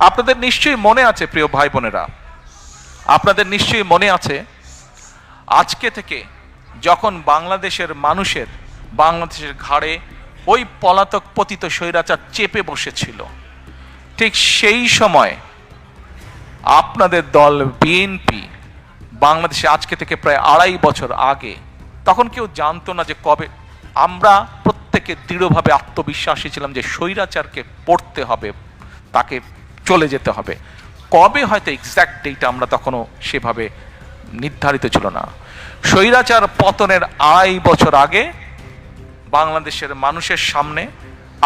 আপনাদের নিশ্চয়ই মনে আছে প্রিয় ভাই বোনেরা, আপনাদের নিশ্চয়ই মনে আছে আজকে থেকে যখন বাংলাদেশের মানুষের, বাংলাদেশের ঘাড়ে ওই পলাতক পতিত স্বৈরাচার চেপে বসেছিল, ঠিক সেই সময় আপনাদের দল বিএনপি বাংলাদেশে আজকে থেকে প্রায় 2.5 বছর আগে, তখন কেউ জানতো না যে কবে, আমরা প্রত্যেকে দৃঢ়ভাবে আত্মবিশ্বাসী ছিলাম যে স্বৈরাচারকে পড়তে হবে, তাকে চলে যেতে হবে। কবে হয়তো এক্স্যাক্ট ডেট আমরা তখনও সেভাবে নির্ধারিত ছিল না। স্বৈরাচার পতনের 2.5 বছর আগে বাংলাদেশের মানুষের সামনে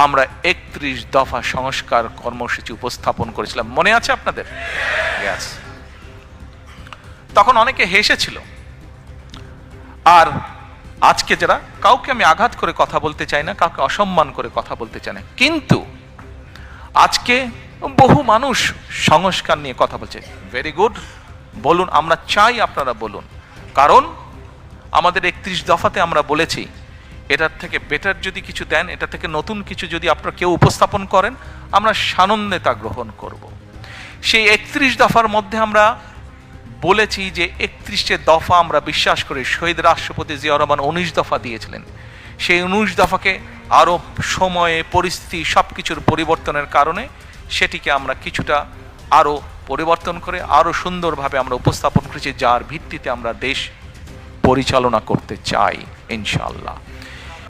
আমরা 31 দফা সংস্কার কর্মসূচি উপস্থাপন করেছিলাম, মনে আছে আপনাদের? Yes. তখন অনেকে হেসেছিল। আর আজকে যারা, কাউকে আমি আঘাত করে কথা বলতে চাই না, কাউকে অসম্মান করে কথা বলতে চাই না, কিন্তু আজকে বহু মানুষ সংস্কার নিয়ে কথা বলছে। ভেরি গুড, বলুন, আমরা চাই আপনারা বলুন, কারণ আমাদের 31 দফাতে আমরা বলেছি এটার থেকে বেটার যদি কিছু দেন, এটা থেকে নতুন কিছু যদি আপনারা কেউ উপস্থাপন করেন, আমরা সানন্দে তা গ্রহণ করব। সেই 31 দফার মধ্যে আমরা বলেছি যে 31টে দফা আমরা বিশ্বাস করি, শহীদ রাষ্ট্রপতি জিয়া রহমান 19 দফা দিয়েছিলেন। সেই 19 দফাকে আরও সময়ে, পরিস্থিতি, সব কিছুর পরিবর্তনের কারণে সেটিকে আমরা কিছুটা আরও পরিবর্তন করে আরও সুন্দরভাবে আমরা উপস্থাপন করেছি, যার ভিত্তিতে আমরা দেশ পরিচালনা করতে চাই ইনশাআল্লাহ।